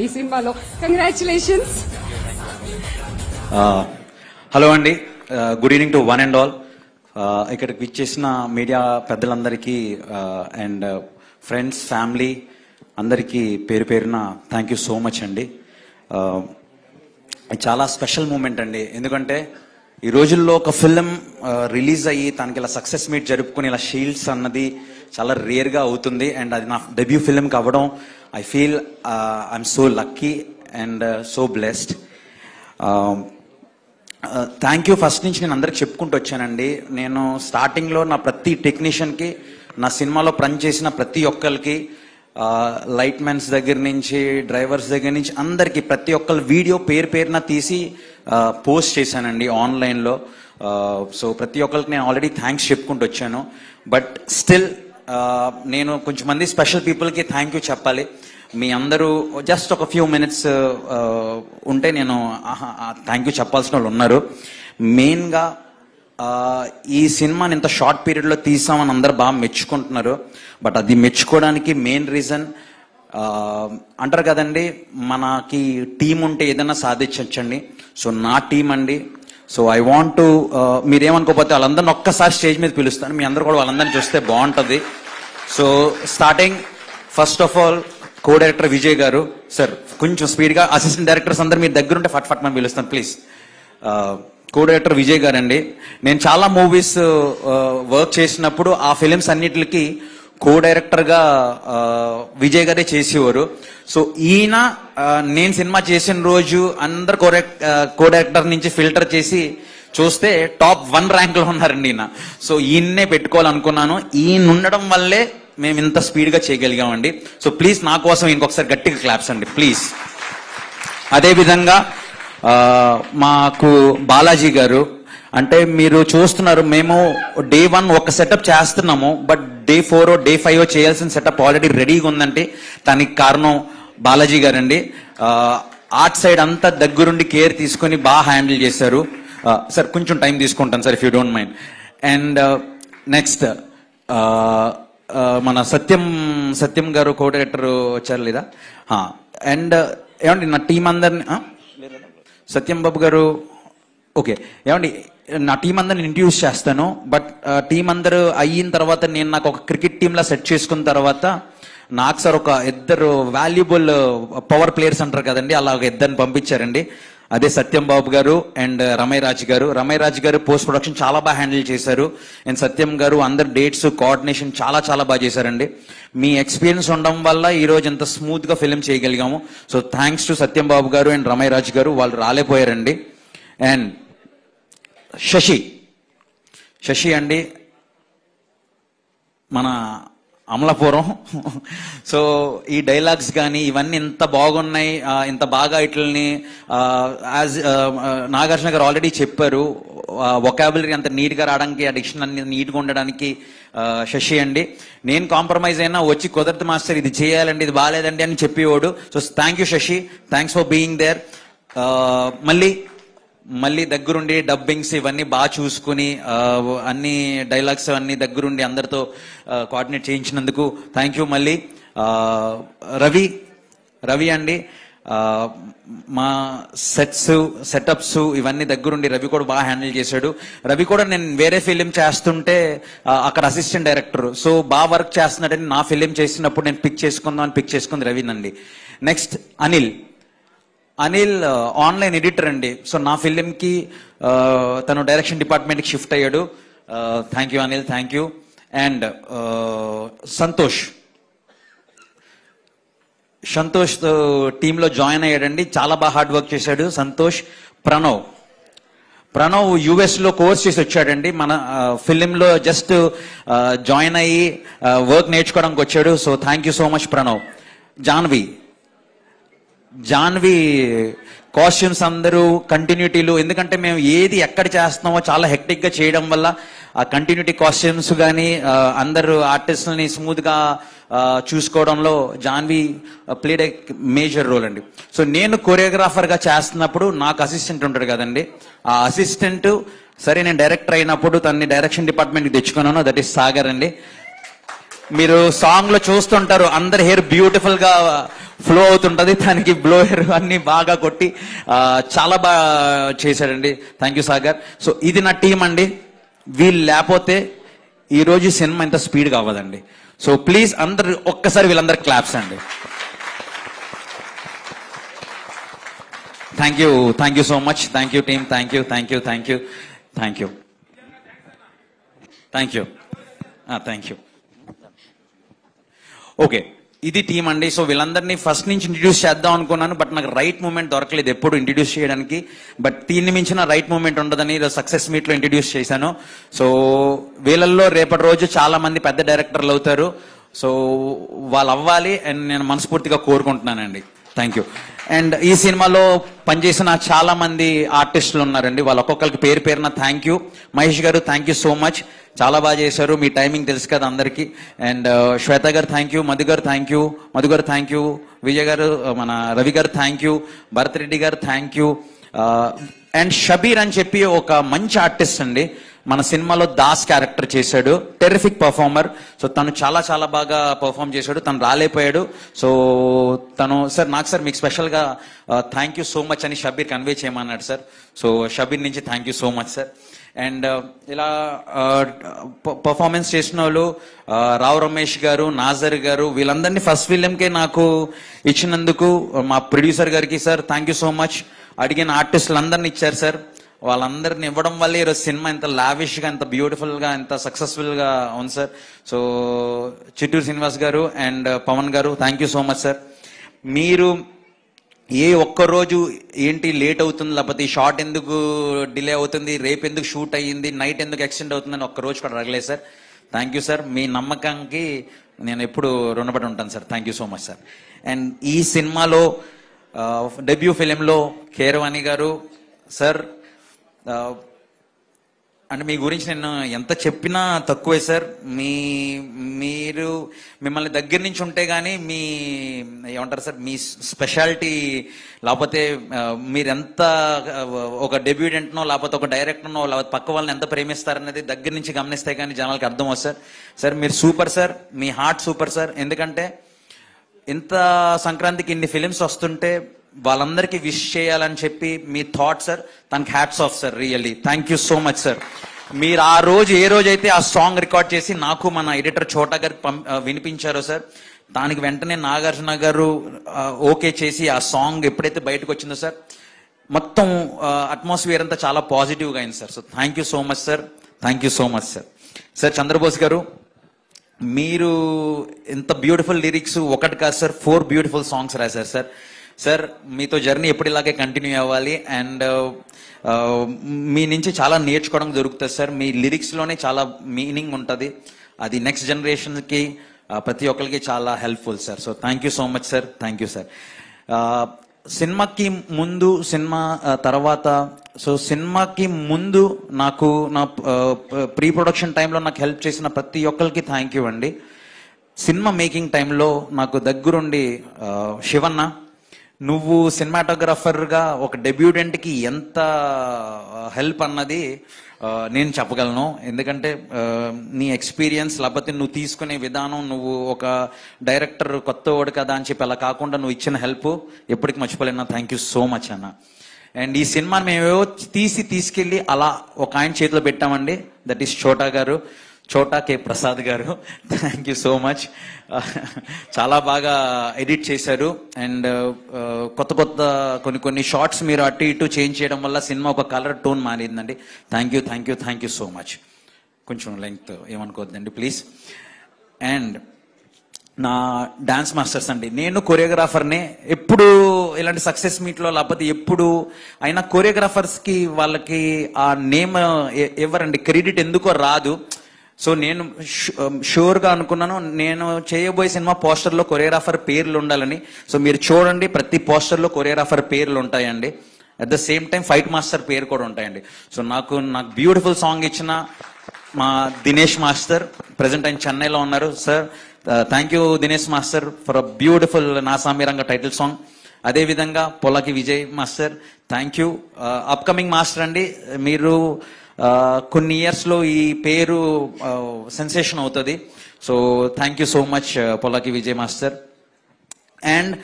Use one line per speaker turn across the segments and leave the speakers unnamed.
ఈ సినిమాలో congratulations.
Hello అండి, good evening to one and all. ఇక్కడికి విచ్చేసిన మీడియా పెద్దలందరికీ అండ్ ఫ్రెండ్స్, ఫ్యామిలీ అందరికీ పేరు పేరున థ్యాంక్ యూ సో మచ్ అండి. చాలా స్పెషల్ మూమెంట్ అండి, ఎందుకంటే ఈ రోజుల్లో ఒక ఫిలిం రిలీజ్ అయ్యి తనకి ఇలా సక్సెస్ మీట్ జరుపుకుని ఇలా షీల్డ్స్ అన్నది చాలా రేర్గా అవుతుంది. అండ్ అది నా డెబ్యూ ఫిలిం కావడం I feel I'm so lucky and so blessed. Thank you first నుంచి నేను అందరికి చెప్పుకుంటూ వచ్చానండి. నేను స్టార్టింగ్లో నా ప్రతి టెక్నీషియన్కి, నా సినిమాలో పనిచేసిన ప్రతి ఒక్కరికి, లైట్ మ్యాన్స్ దగ్గర నుంచి డ్రైవర్స్ దగ్గర నుంచి అందరికి ప్రతి ఒక్కరు వీడియో పేరు పేరున తీసి పోస్ట్ చేశానండి ఆన్లైన్లో. సో ప్రతి ఒక్కరికి నేను ఆల్రెడీ థ్యాంక్స్ చెప్పుకుంటూ వచ్చాను. బట్ స్టిల్ నేను కొంచెం మంది స్పెషల్ పీపుల్కి థ్యాంక్ యూ చెప్పాలి. మీ అందరూ జస్ట్ ఒక ఫ్యూ మినిట్స్ ఉంటే నేను థ్యాంక్ యూ చెప్పాల్సిన వాళ్ళు ఉన్నారు. మెయిన్గా ఈ సినిమాని ఇంత షార్ట్ పీరియడ్లో తీసామని అందరు బాగా మెచ్చుకుంటున్నారు. బట్ అది మెచ్చుకోవడానికి మెయిన్ రీజన్ అంటారు కదండి, మనకి టీం ఉంటే ఏదైనా సాధించవచ్చండి. సో నా టీం అండి. సో ఐ వాంట్ టు, మీరేమనుకోకపోతే వాళ్ళందరిని ఒక్కసారి స్టేజ్ మీద పిలుస్తాను, మీ అందరూ కూడా వాళ్ళందరినీ చూస్తే బాగుంటుంది. So starting first of all co director Vijay గారు. సార్ కొంచెం స్పీడ్గా, అసిస్టెంట్ డైరెక్టర్స్ అందరు మీరు దగ్గర ఉంటే ఫట్ ఫట్ మనం పిలుస్తాను ప్లీజ్. కో డైరెక్టర్ విజయ్ గారు అండి. నేను చాలా మూవీస్ వర్క్ చేసినప్పుడు ఆ ఫిలిమ్స్ అన్నిటికి కో డైరెక్టర్గా విజయ్ గారే చేసేవారు. సో ఈయన నేను సినిమా చేసిన రోజు అందరు కో డైరెక్టర్ నుంచి ఫిల్టర్ చేసి చూస్తే టాప్ 1 ర్యాంక్లో ఉన్నారండి ఈయన. సో ఈయన్నే పెట్టుకోవాలనుకున్నాను. ఈయన ఉండడం వల్లే మేము ఇంత స్పీడ్గా చేయగలిగామండి. సో ప్లీజ్ నా కోసం ఇంకొకసారి గట్టిగా క్లాప్స్ అండి ప్లీజ్. అదేవిధంగా మాకు బాలాజీ గారు, అంటే మీరు చూస్తున్నారు మేము డే 1 ఒక సెటప్ చేస్తున్నాము, బట్ డే 4 డే 5 చేయాల్సిన సెటప్ ఆల్రెడీ రెడీగా ఉందంటే దానికి కారణం బాలాజీ గారండి. ఆర్ట్ సైడ్ అంతా దగ్గరుండి కేర్ తీసుకొని బాగా హ్యాండిల్ చేశారు. సార్ కొంచెం టైం తీసుకుంటాను sir, if you don't mind. And next మన సత్యం గారు కో డైరెక్టర్ వచ్చారు లేదా? అండ్ ఏమండి నా టీం అందరిని, సత్యం బాబు గారు, ఓకే ఏమండి నా టీం అందరిని ఇంట్రడ్యూస్ చేస్తాను. బట్ టీం అందరూ అయిన తర్వాత నేను నాకు ఒక క్రికెట్ టీంలా సెట్ చేసుకున్న తర్వాత నాకు సార్ ఒక ఇద్దరు వాల్యుబుల్ పవర్ ప్లేయర్స్ అంటారు కదండి, అలా ఒక ఇద్దరిని పంపించారండి. అదే సత్యం బాబు గారు అండ్ రమై రాజ్ గారు. రమై రాజ్ గారు పోస్ట్ ప్రొడక్షన్ చాలా బాగా హ్యాండిల్ చేశారు. అండ్ సత్యం గారు అందరు డేట్స్ కోఆర్డినేషన్ చాలా చాలా బాగా చేశారండి. మీ ఎక్స్పీరియన్స్ ఉండడం వల్ల ఈ రోజు ఎంత స్మూత్ గా ఫిలిం చేయగలిగాము. సో థ్యాంక్స్ టు సత్యం బాబు గారు అండ్ రమై రాజ్ గారు, వాళ్ళు రాలేపోయారండి. అండ్ శశి అండి మన అమలాపురం. సో ఈ డైలాగ్స్ కానీ ఇవన్నీ ఇంత బాగున్నాయి, ఇంత బాగా ఇట్లని యాజ్ నాగార్జున గారు ఆల్రెడీ చెప్పారు, వొకాబులరీ అంత నీట్గా రావడానికి, ఆ డిక్షన్ అన్ని నీట్గా ఉండడానికి శశి అండి. నేను కాంప్రమైజ్ అయినా వచ్చి కుదరదు మాస్టర్ ఇది చేయాలండి, ఇది బాగాలేదండి అని చెప్పేవాడు. So thank you Shashi, thanks for being there. మళ్ళీ దగ్గరుండి డబ్బింగ్స్ ఇవన్నీ బాగా చూసుకుని అన్ని డైలాగ్స్ అన్ని దగ్గరుండి అందరితో కోఆర్డినేట్ చేయించినందుకు థ్యాంక్ యూ. మళ్ళీ రవి అండి, మా సెటప్స్ ఇవన్నీ దగ్గరుండి రవి కూడా బాగా హ్యాండిల్ చేశాడు. రవి కూడా నేను వేరే ఫిలిం చేస్తుంటే అక్కడ అసిస్టెంట్ డైరెక్టర్, సో బాగా వర్క్ చేస్తున్నాడని నా ఫిలిం చేసినప్పుడు నేను పిక్ చేసుకుంది రవినండి. నెక్స్ట్ అనిల్ ఆన్లైన్ ఎడిటర్ అండి. సో నా ఫిలింకి తను డైరెక్షన్ డిపార్ట్మెంట్కి షిఫ్ట్ అయ్యాడు. Thank you Anil, thank you. And Santosh టీంలో జాయిన్ అయ్యాడండి, చాలా బాగా హార్డ్ వర్క్ చేశాడు సంతోష్. ప్రణవ్ యుఎస్లో కోర్స్ చేసి వచ్చాడండి, మన ఫిలింలో జస్ట్ జాయిన్ అయ్యి వర్క్ నేర్చుకోవడానికి వచ్చాడు. So thank you so much Pranav. Janvi costumes అందరూ కంటిన్యూటీలు, ఎందుకంటే మేము ఏది ఎక్కడ చేస్తున్నామో చాలా హెక్టిక్గా చేయడం వల్ల ఆ కంటిన్యూటీ కాస్ట్యూమ్స్ కానీ అందరు ఆర్టిస్ట్ని స్మూత్గా చూసుకోవడంలో Janvi played a major role అండి. సో నేను కొరియోగ్రాఫర్గా చేస్తున్నప్పుడు నాకు అసిస్టెంట్ ఉంటాడు కదండి, ఆ అసిస్టెంట్ సరే నేను డైరెక్టర్ అయినప్పుడు తనని డైరెక్షన్ డిపార్ట్మెంట్కి తెచ్చుకున్నాను, దట్ ఈస్ సాగర్ అండి. మీరు సాంగ్ లో చూస్తుంటారు అందరు హెయిర్ బ్యూటిఫుల్ గా ఫ్లో అవుతుంటది, దానికి బ్లోయర్ అన్ని బాగా కొట్టి చాలా బాగా చేశాడండి. Thank you Sagar. సో ఇది నా టీం అండి. వీళ్ళు లేకపోతే ఈ రోజు సినిమా ఇంత స్పీడ్గా అవ్వదండి. సో ప్లీజ్ అందరు ఒక్కసారి వీళ్ళందరూ క్లాప్స్ అండి. Thank you so much. Thank you team. Thank you. Okay, ఇది టీం అండి. సో వీళ్ళందరినీ ఫస్ట్ నుంచి ఇంట్రడ్యూస్ చేద్దాం అనుకున్నాను, బట్ నాకు రైట్ మూమెంట్ దొరకలేదు ఎప్పుడు ఇంట్రడ్యూస్ చేయడానికి. బట్ దీన్ని మించిన రైట్ మూమెంట్ ఉండదని సక్సెస్ మీట్ లో ఇంట్రడ్యూస్ చేశాను. సో వీళ్ళల్లో రేపటి రోజు చాలా మంది పెద్ద డైరెక్టర్లు అవుతారు. సో వాళ్ళు అవ్వాలి అని నేను మనస్ఫూర్తిగా కోరుకుంటున్నానండి. Thank you. అండ్ ఈ సినిమాలో పనిచేసిన చాలా మంది ఆర్టిస్టులు ఉన్నారండి. వాళ్ళ ఒక్కొక్కరికి పేరు పేరున థ్యాంక్ యూ. మహేష్ గారు థ్యాంక్ యూ సో మచ్, చాలా బాగా చేశారు. మీ టైమింగ్ తెలుసు కదా అందరికీ. అండ్ శ్వేత గారు థ్యాంక్ యూ, మధు గారు థ్యాంక్ యూ, విజయ్ గారు, మన రవి గారు థ్యాంక్ యూ, భరత్ రెడ్డి గారు థ్యాంక్ యూ. అండ్ షబీర్ అని చెప్పి ఒక మంచి ఆర్టిస్ట్ అండి, మన సినిమాలో దాస్ క్యారెక్టర్ చేశాడు. Terrific performer. సో తను చాలా చాలా బాగా పర్ఫార్మ్ చేశాడు. తను రాలేపోయాడు. సో తను సార్ మీకు స్పెషల్గా థ్యాంక్ యూ సో మచ్ అని షబీర్ కన్వే చేయమన్నాడు సార్. సో షబీర్ నుంచి thank you so much sir. And ఇలా పర్ఫార్మెన్స్ చేసిన వాళ్ళు రావు రమేష్ గారు, నాజర్ గారు, వీళ్ళందరినీ ఫస్ట్ ఫిలింకే నాకు ఇచ్చినందుకు మా ప్రొడ్యూసర్ గారికి sir thank you so much. అడిగిన ఆర్టిస్టులు అందరినీ ఇచ్చారు సార్. వాళ్ళందరిని ఇవ్వడం వల్ల ఈరోజు సినిమా ఇంత లావిష్గా, ఇంత బ్యూటిఫుల్గా, ఇంత సక్సెస్ఫుల్గా ఉంది సార్. సో చిట్టూరు శ్రీనివాస్ గారు అండ్ పవన్ గారు thank you so much sir. మీరు ఏ ఒక్కరోజు ఏంటి లేట్ అవుతుంది, లేకపోతే ఈ షార్ట్ ఎందుకు డిలే అవుతుంది, రేపు ఎందుకు షూట్ అయ్యింది, నైట్ ఎందుకు ఎక్స్టెండ్ అవుతుందని ఒక్కరోజు కూడా అడగలేదు సార్. Thank you sir. మీ నమ్మకానికి నేను ఎప్పుడు రుణపడి ఉంటాను sir. Thank you so much sir. And ఈ సినిమాలో డెబ్యూ ఫిలింలో కీరవాణి గారు సార్, అంటే మీ గురించి నేను ఎంత చెప్పినా తక్కువే సార్. మీరు మిమ్మల్ని దగ్గర నుంచి ఉంటే కానీ మీ ఏమంటారు సార్, మీ స్పెషాలిటీ, లేకపోతే మీరెంత ఒక డెబ్యూటెంట్నో, లేకపోతే ఒక డైరెక్టర్నో, లేకపోతే పక్క వాళ్ళని ఎంత ప్రేమిస్తారనేది దగ్గర నుంచి గమనిస్తే కానీ జనాలకి అర్థం అవుతుంది సార్. సార్ మీరు సూపర్ సార్, మీ హార్ట్ సూపర్ సార్. ఎందుకంటే ఇంత సంక్రాంతికి ఇన్ని ఫిలిమ్స్ వస్తుంటే వాళ్ళందరికీ విష్ చేయాలని చెప్పి మీ థాట్ సార్, తనకి hats off sir. Really thank you so much sir. మీరు ఆ రోజు ఏ రోజైతే ఆ సాంగ్ రికార్డ్ చేసి నాకు మన ఎడిటర్ చోటా గారికి వినిపించారో సార్, దానికి వెంటనే నాగార్జున గారు ఓకే చేసి ఆ సాంగ్ ఎప్పుడైతే బయటకు వచ్చిందో సార్, మొత్తం అట్మాస్ఫియర్ అంతా చాలా పాజిటివ్గా అయింది sir. So thank you so much sir. Thank you so much sir. Sir Chandrabose garu, మీరు ఇంత బ్యూటిఫుల్ లిరిక్స్ ఒకటి కాదు సార్, 4 బ్యూటిఫుల్ సాంగ్స్ రాశారు సార్. సార్ మీతో జర్నీ ఎప్పుడు ఇలాగే కంటిన్యూ అవ్వాలి. అండ్ మీ నుంచి చాలా నేర్చుకోవడం దొరుకుతుంది సార్. మీ లిరిక్స్లోనే చాలా మీనింగ్ ఉంటుంది. అది నెక్స్ట్ జనరేషన్కి ప్రతి ఒక్కరికి చాలా helpful sir. So thank you so much sir. Thank you sir. సినిమాకి ముందు, సినిమా తర్వాత, సో సినిమాకి ముందు నాకు నా ప్రీ ప్రొడక్షన్ టైంలో నాకు హెల్ప్ చేసిన ప్రతి ఒక్కరికి థ్యాంక్ యూ అండి. సినిమా మేకింగ్ టైంలో నాకు దగ్గరుండి శివన్న, నువ్వు సినిమాటోగ్రాఫర్గా ఒక డెబ్యూటెంట్కి ఎంత హెల్ప్ అన్నది నేను చెప్పగలను. ఎందుకంటే నీ ఎక్స్పీరియన్స్, లేకపోతే నువ్వు తీసుకునే విధానం, నువ్వు ఒక డైరెక్టర్ కొత్త వాడు కదా అని చెప్పి అలా కాకుండా నువ్వు ఇచ్చిన హెల్ప్ ఎప్పటికి మర్చిపోలేనా. థ్యాంక్ యూ సో మచ్ అన్న. అండ్ ఈ సినిమాని మేమేవో తీసుకెళ్ళి అలా ఒక ఆయన చేతిలో పెట్టామండి. దట్ ఈస్ చోటా కే ప్రసాద్ గారు. Thank you so much. చాలా బాగా ఎడిట్ చేశారు. అండ్ కొత్త కొన్ని షార్ట్స్ మీరు అటు ఇటు చేంజ్ చేయడం వల్ల సినిమా ఒక కలర్ టోన్ మారిందండి. Thank you so much. కొంచెం లెంగ్త్ ఏమనుకోవద్దండి ప్లీజ్. అండ్ నా డాన్స్ మాస్టర్స్ అండి, నేను కొరియోగ్రాఫర్నే. ఎప్పుడు ఇలాంటి సక్సెస్ మీట్లో లేకపోతే ఎప్పుడు అయినా కొరియోగ్రాఫర్స్కి వాళ్ళకి ఆ నేమ్ ఎవరండి క్రెడిట్ ఎందుకో రాదు. సో నేను షూర్గా అనుకున్నాను, నేను చేయబోయే సినిమా పోస్టర్లో కొరియోగ్రాఫర్ పేర్లు ఉండాలని. సో మీరు చూడండి, ప్రతి పోస్టర్లో కొరియోగ్రాఫర్ పేర్లు ఉంటాయండి. At the same time fight master పేరు కూడా ఉంటాయండి. సో నాకు బ్యూటిఫుల్ సాంగ్ ఇచ్చిన మా దినేష్ మాస్టర్, ప్రజెంట్ ఆయన చెన్నైలో ఉన్నారు. Sir thank you Dinesh master for a beautiful నా సామిరంగ టైటిల్ సాంగ్. అదేవిధంగా Polaki Vijay master thank you. Upcoming master అండి, మీరు కొన్ని ఇయర్స్లో ఈ పేరు సెన్సేషన్ అవుతుంది. So thank you so much Polaki Vijay master. And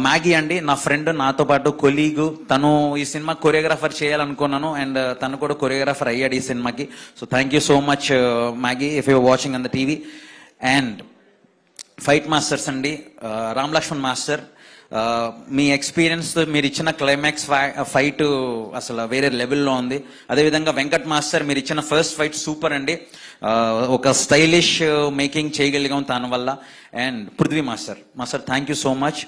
Maggi అండి, నా ఫ్రెండ్, నాతో పాటు కొలీగు. తను ఈ సినిమా కొరియోగ్రాఫర్ చేయాలనుకున్నాను అండ్ తను కూడా కొరియోగ్రాఫర్ అయ్యాడు ఈ సినిమాకి. So thank you so much Maggi, if you watching on the TV. And fight masters అండి, రామ్ లక్ష్మణ్ మాస్టర్, మీ ఎక్స్పీరియన్స్, మీరు ఇచ్చిన క్లైమాక్స్ ఫైట్ అసలు వేరే లెవెల్లో ఉంది. అదేవిధంగా వెంకట్ మాస్టర్, మీరు ఇచ్చిన ఫస్ట్ ఫైట్ సూపర్ అండి, ఒక స్టైలిష్ మేకింగ్ చేయగలిగాం తన వల్ల. And Prithvi master thank you so much.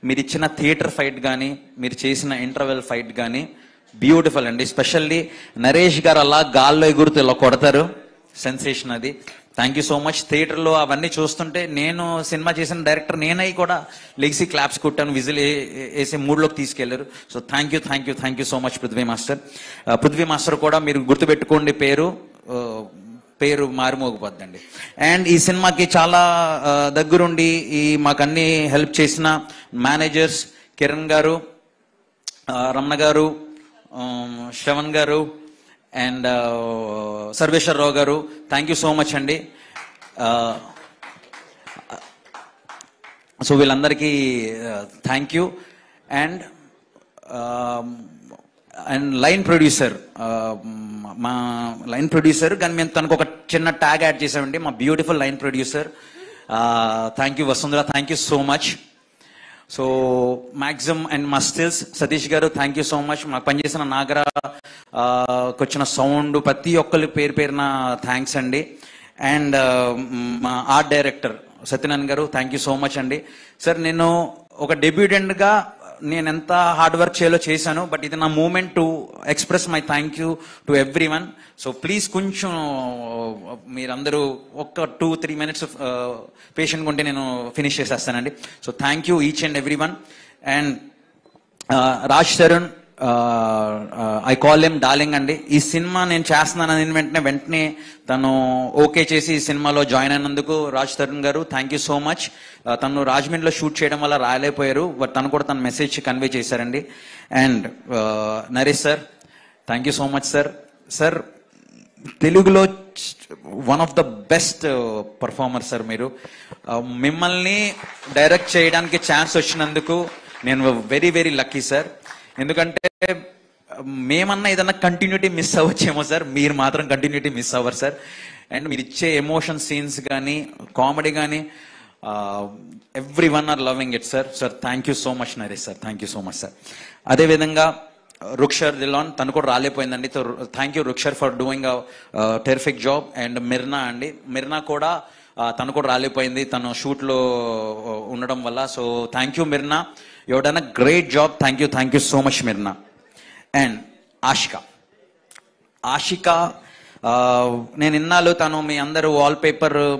మీరు ఇచ్చిన థియేటర్ ఫైట్ కానీ, మీరు చేసిన ఇంటర్వెల్ ఫైట్ కానీ బ్యూటిఫుల్ అండి. స్పెషల్లీ నరేష్ గారు అలా గాల్లో ఎగురుతూ ఇలా కొడతారు, సెన్సేషన్ అది. Thank you so much. థియేటర్లో అవన్నీ చూస్తుంటే నేను సినిమా చేసిన డైరెక్టర్ నేనై కూడా లెగ్సీ క్లాప్స్ కొట్టాను, విజిల్ వేసే మూడ్లోకి తీసుకెళ్లారు. So thank you so much Prithvi master కూడా మీరు గుర్తుపెట్టుకోండి, పేరు మారుమోగిపోద్దండి. అండ్ ఈ సినిమాకి చాలా దగ్గరుండి మాకు అన్ని హెల్ప్ చేసిన మేనేజర్స్ కిరణ్ గారు, రమణ గారు, శ్రవణ్ గారు అండ్ సర్వేశ్వరరావు గారు, థ్యాంక్ యూ సో మచ్ అండి. సో వీళ్ళందరికీ thank you. And line producer, మా లైన్ ప్రొడ్యూసర్ కానీ మేము తనకు ఒక చిన్న ట్యాగ్ యాడ్ చేసామండి, మా beautiful line producer. Thank you Vasundhara, thank you so much. So maximum and మా స్టిల్స్ సతీష్ గారు, థ్యాంక్ యూ సో మచ్. మాకు పనిచేసిన నాగరా వచ్చిన సౌండ్ ప్రతి ఒక్కరి పేరున థ్యాంక్స్ అండి. అండ్ మా ఆర్ట్ డైరెక్టర్ సత్యనారాయణ గారు, థ్యాంక్ యూ సో మచ్ అండి. సార్, నేను ఒక డెబ్యూటెంట్గా నేను ఎంత హార్డ్ వర్క్ చేశాను, బట్ ఇది నా moment to express my thank you to everyone. So please కొంచెం మీరందరూ ఒక 2-3 minutes పేషెంట్గా ఉంటే నేను ఫినిష్ చేసేస్తానండి. So thank you each and everyone. And Raj Tarun, I call him darling అండి. ఈ సినిమా నేను చేస్తున్నాను వెంటనే తను ఓకే చేసి ఈ సినిమాలో జాయిన్ అయినందుకు రాజ్ తరుణ్ గారు థ్యాంక్ యూ సో మచ్. తను రాజమండ్రిలో షూట్ చేయడం వల్ల రాలేకపోయారు, బట్ తను కూడా తన మెసేజ్ కన్వే చేశారండి. And Naresh sir, thank you so much sir. తెలుగులో one of the best performer sir మీరు. మిమ్మల్ని డైరెక్ట్ చేయడానికి ఛాన్స్ వచ్చినందుకు నేను వెరీ వెరీ లక్కీ సార్. ఎందుకంటే మేమన్నా ఏదన్నా కంటిన్యూటీ మిస్ అవ్వచ్చేమో సార్, మీరు మాత్రం కంటిన్యూటీ మిస్ అవ్వరు సార్. అండ్ మీరు ఇచ్చే ఎమోషన్ సీన్స్ కానీ, కామెడీ కానీ, everyone are loving it sir. Thank you so much Naresh sir, thank you so much sir. అదేవిధంగా రుక్షర్ దిలాన్, తను కూడా రాలేపోయిందండి. So thank you Rukshar for doing terrific job. And Mirna కూడా తను కూడా రాలేపోయింది తను షూట్లో ఉండడం వల్ల. So thank you Mirna, you have done a great job. Thank you so much Mirna. And Ashika, నేను ఇన్నాళ్ళు తను మీ అందరూ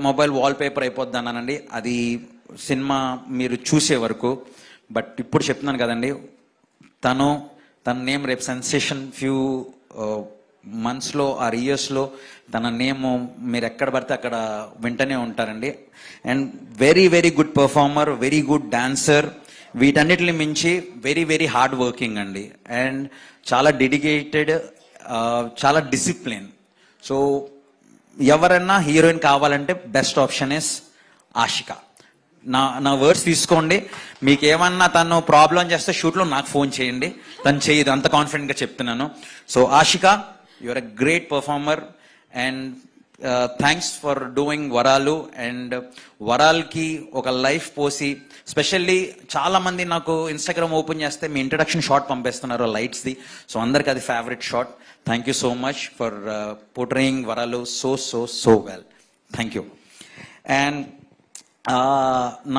మొబైల్ వాల్ పేపర్ అయిపోద్ది అన్నానండి, అది సినిమా మీరు చూసే వరకు. బట్ ఇప్పుడు చెప్తున్నాను కదండి, తన నేమ్ రేపు సెన్సేషన్ ఫ్యూ మంత్స్లో ఆర్ ఇయర్స్లో తన నేమ్ మీరు ఎక్కడ పడితే అక్కడ వింటనే ఉంటారండి. And very very good performer, very good dancer, వీటన్నిటిని మించి వెరీ వెరీ హార్డ్ వర్కింగ్ అండి. అండ్ చాలా డెడికేటెడ్, చాలా డిసిప్లిన్. సో ఎవరైనా హీరోయిన్ కావాలంటే బెస్ట్ ఆప్షన్ ఇస్ ఆషిక. నా వర్డ్స్ తీసుకోండి, మీకు ఏమన్నా తను ప్రాబ్లం చేస్తే షూట్లో నాకు ఫోన్ చేయండి, తను చేయదు, అంత కాన్ఫిడెంట్గా చెప్తున్నాను. So Ashika, your a great performer. And thanks for doing వరాలు. అండ్ వరాల్కి ఒక లైఫ్ పోసి, స్పెషల్లీ చాలా మంది నాకు ఇన్స్టాగ్రామ్ ఓపెన్ చేస్తే మీ ఇంట్రడక్షన్ షాట్ పంపిస్తున్నారు లైట్స్ది. సో అందరికి అది favourite shot. Thank you so much for portraying Varalu so well. Thank you. And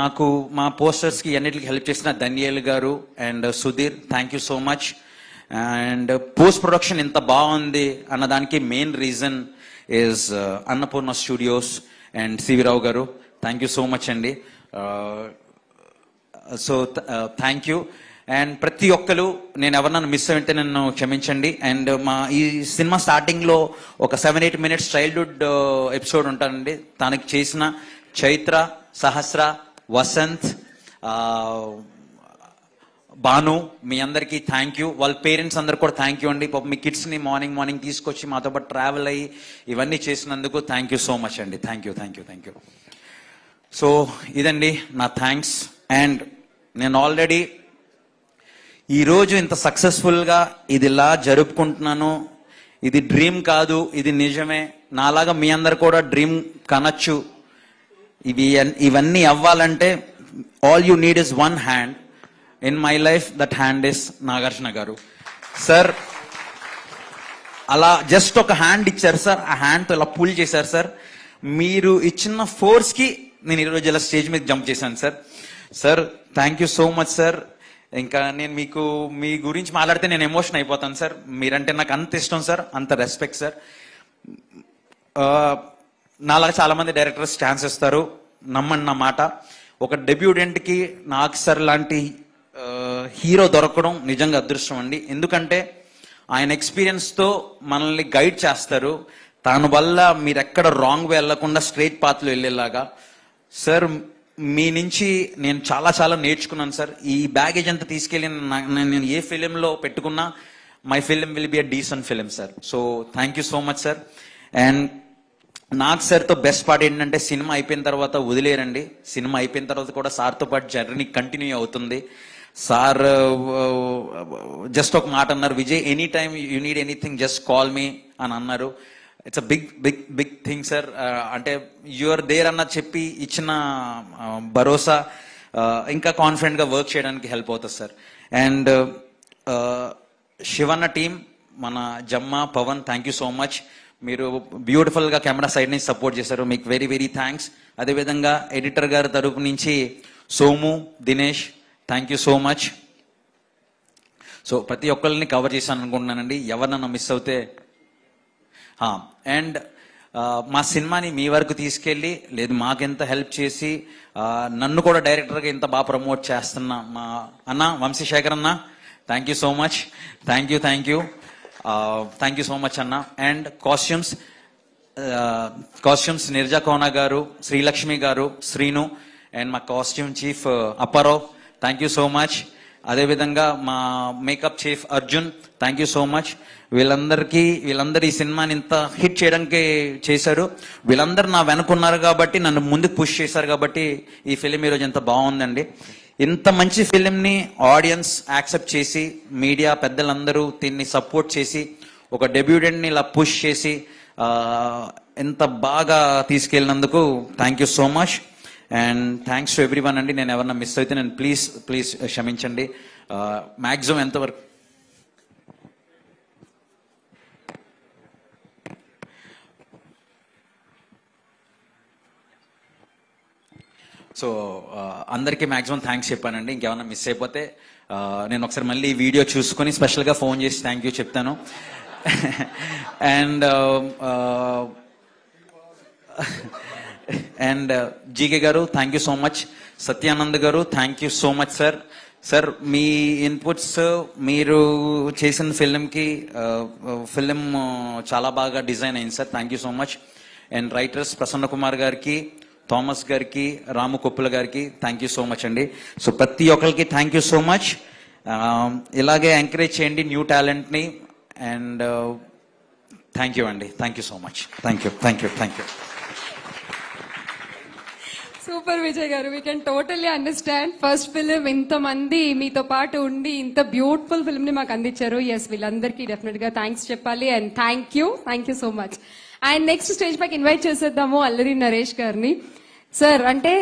నాకు మా పోస్టర్స్కి అన్నిటికి హెల్ప్ చేసిన ధన్యేల్ గారు and Sudheer, thank you so much. And post production ఇంత బాగుంది అన్నదానికి main reason is Annapurna Studios and C V Rao గారు, థ్యాంక్ యూ సో మచ్ అండి. So thank you. అండ్ ప్రతి ఒక్కరు, నేను ఎవరన్నా మిస్ అయితే నన్ను క్షమించండి. అండ్ ఈ సినిమా స్టార్టింగ్లో ఒక 7-8 minutes చైల్డ్హుడ్ ఎపిసోడ్ ఉంటానండి, తనకి చేసిన చైత్ర, సహస్ర, వసంత్, భాను, మీ అందరికీ థ్యాంక్ యూ. వాళ్ళ పేరెంట్స్ అందరు కూడా థ్యాంక్ యూ అండి. పాపం మీ కిడ్స్ని మార్నింగ్ తీసుకొచ్చి మాతో పాటు ట్రావెల్ అయ్యి ఇవన్నీ చేసినందుకు థ్యాంక్ యూ సో మచ్ అండి. Thank you. సో ఇదండి నా థ్యాంక్స్. అండ్ నేను ఆల్రెడీ ఈరోజు ఇంత సక్సెస్ఫుల్గా ఇది ఇలా జరుపుకుంటున్నాను. ఇది డ్రీమ్ కాదు, ఇది నిజమే. నాలాగా మీ అందరు కూడా డ్రీమ్ కనొచ్చు. ఇవన్నీ అవ్వాలంటే all you need is one hand. In my life that hand is Nagarjuna గారు. సార్ అలా జస్ట్ ఒక హ్యాండ్ ఇచ్చారు సార్, ఆ హ్యాండ్తో ఇలా పుల్ చేశారు సార్. మీరు ఇచ్చిన ఫోర్స్కి నేను ఈరోజు ఇలా స్టేజ్ మీద జంప్ చేశాను sir. Sir thank you so much sir. ఇంకా నేను మీకు మీ గురించి మాట్లాడితే నేను ఎమోషన్ అయిపోతాను సార్. మీరంటే నాకు అంత ఇష్టం సార్, అంత రెస్పెక్ట్ సార్. నాలాగా చాలా మంది డైరెక్టర్స్ ఛాన్స్ ఇస్తారు, నమ్మండి నా మాట. ఒక డెబ్యూటెంట్కి నాకు సార్ లాంటి హీరో దొరకడం నిజంగా అదృష్టం అండి. ఎందుకంటే ఆయన ఎక్స్పీరియన్స్తో మనల్ని గైడ్ చేస్తారు. దాని వల్ల మీరు ఎక్కడ రాంగ్ వే వెళ్లకుండా స్ట్రైట్ పాత్లో వెళ్ళేలాగా. సార్ మీ నుంచి నేను చాలా చాలా నేర్చుకున్నాను సార్. ఈ బ్యాగేజ్ అంతా తీసుకెళ్ళి నేను ఏ ఫిలింలో పెట్టుకున్నా my film will be a decent film sir. So thank you so much sir. And నాకు సార్తో బెస్ట్ పార్ట్ ఏంటంటే సినిమా అయిపోయిన తర్వాత వదిలేరండి. సినిమా అయిపోయిన తర్వాత కూడా సార్తో పాటు జర్నీ కంటిన్యూ అవుతుంది. సార్ జస్ట్ ఒక మాట అన్నారు, Vijay any time you need anything just call me అని అన్నారు. It's a big big big thing sir. అంటే యూఆర్ దేర్ అన్న చెప్పి ఇచ్చిన భరోసా ఇంకా కాన్ఫిడెంట్గా వర్క్ చేయడానికి హెల్ప్ అవుతుంది సార్. అండ్ శివన్న టీం, మన జమ్మ, Pavan, thank you so much. మీరు బ్యూటిఫుల్గా కెమెరా సైడ్ నుంచి సపోర్ట్ చేశారు, మీకు వెరీ వెరీ థ్యాంక్స్. అదేవిధంగా ఎడిటర్ గారి తరపు నుంచి Somu, Dinesh, thank you so much. So ప్రతి ఒక్కరిని కవర్ చేశాను అనుకుంటున్నానండి, ఎవరినన్నా మిస్ అవుతే. అండ్ మా సినిమాని మీ వరకు తీసుకెళ్ళి లేదు మాకెంత హెల్ప్ చేసి నన్ను కూడా డైరెక్టర్గా ఇంత బాగా ప్రమోట్ చేస్తున్నా మా అన్న వంశీశేఖర్ అన్న, thank you so much. Thank you thank you so much అన్న. అండ్ కాస్ట్యూమ్స్ నిర్జా కోనా గారు, శ్రీలక్ష్మి గారు, శ్రీను, అండ్ మా costume chief Apparao, thank you so much. అదేవిధంగా మా makeup chief Arjun, thank you so much. వీళ్ళందరూ ఈ సినిమాని ఇంత హిట్ చేయడానికి చేశారు. వీళ్ళందరూ నా వెనుకున్నారు కాబట్టి, నన్ను ముందుకు పుష్ చేశారు కాబట్టి ఈ ఫిలిం ఈరోజు ఎంత బాగుందండి. ఇంత మంచి ఫిలింని ఆడియన్స్ యాక్సెప్ట్ చేసి, మీడియా పెద్దలందరూ దీన్ని సపోర్ట్ చేసి, ఒక డెబ్యూటెంట్ని ఇలా పుష్ చేసి ఎంత బాగా తీసుకెళ్ళినందుకు thank you so much. And thanks to everyone అండి. నేను ఎవరన్నా మిస్ అయితే నేను ప్లీజ్ క్షమించండి. మ్యాక్సిమం ఎంతవరకు సో అందరికీ మ్యాక్సిమం థ్యాంక్స్ చెప్పానండి. ఇంకేమన్నా మిస్ అయిపోతే నేను ఒకసారి మళ్ళీ ఈ వీడియో చూసుకొని స్పెషల్గా ఫోన్ చేసి థ్యాంక్ యూ చెప్తాను. అండ్ జీకే గారు thank you so much. Satyanand గారు thank you so much sir. Sir మీ ఇన్పుట్స్, మీరు చేసిన ఫిలిం చాలా బాగా డిజైన్ అయింది sir, thank you so much. And writers Prasanna Kumar గారికి, థామస్ గారికి, రాము కొప్పుల గారికి థ్యాంక్ యూ సో మచ్ అండి. సో ప్రతి ఒక్కరికి థ్యాంక్ యూ సో మచ్. ఇలాగే ఎంకరేజ్ చేయండి న్యూ టాలెంట్ని. అండ్ థ్యాంక్ యూ అండి, thank you so much. Thank you.
Super Vijay గారు, we can totally understand. First film ఇంతమంది మీతో పాటు ఉండి ఇంత బ్యూటిఫుల్ ఫిల్మ్ ని మాకు అందించారు. ఎస్, వీళ్ళందరికీ డెఫినెట్ గా థ్యాంక్స్ చెప్పాలి. And thank you so much. And next stage పైకి ఇన్వైట్ చేసేద్దాము అల్లరి నరేష్ గారిని. సార్ అంటే